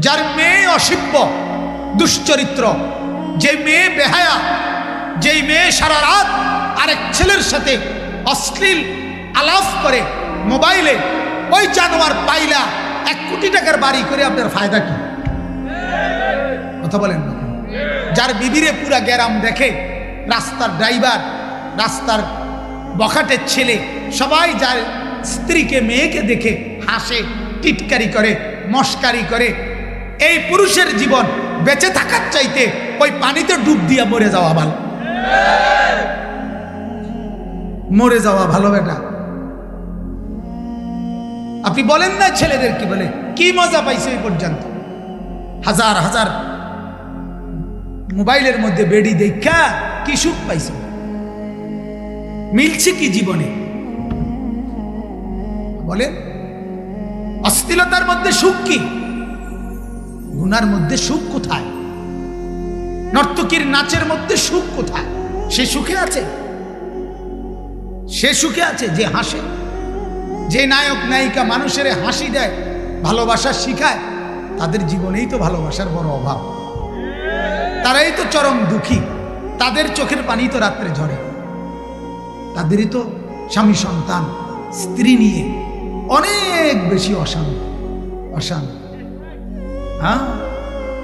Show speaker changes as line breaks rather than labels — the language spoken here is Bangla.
যার মেয়ে অসভ্য দুশ্চরিত্র, যে মেয়ে বেহায়া, যেই মেয়ে সারা রাত আরেক ছেলের সাথে অশ্লীল আলাপ করে মোবাইলে, ওই জানোয়ার পাইলা 1 কোটি টাকার বাড়ি করে আপনার ফায়দা কি? কথা বলেন না। যার বিবিরে পুরা গ্যারাম দেখে, রাস্তার ড্রাইভার, রাস্তার বখাটের ছেলে, সবাই যার স্ত্রীকে মেয়েকে দেখে হাসে, টিটকারি করে, মস্কারি করে, এই পুরুষের জীবন বেঁচে থাকার চাইতে ওই পানিতে ডুব দিয়ে মরে যাওয়া ভালো। মরে যাওয়া ভালো বেটা। আপনি বলেন না ছেলেদের কি বলে, কি মজা পাইছে এই পর্যন্ত? হাজার হাজার মোবাইলের মধ্যে বেডি দেখা কি সুখ পাইছে? মিলছে কি জীবনে বলেন? অশ্লীলতার মধ্যে সুখ কি? গুনার মধ্যে সুখ কোথায়? নর্তকীর নাচের মধ্যে সুখ কোথায়? সে সুখে আছে? সে সুখে আছে যে হাসে, যে নায়ক নায়িকা মানুষের হাসি দেয়, ভালোবাসা শিখায়, তাদের জীবনেই তো ভালোবাসার বড় অভাব। তারাই তো চরম দুঃখী, তাদের চোখের পানি তো রাত্রে ঝরে, তাদেরই তো স্বামী সন্তান স্ত্রী নিয়ে অনেক বেশি অশান্তি। হ্যাঁ,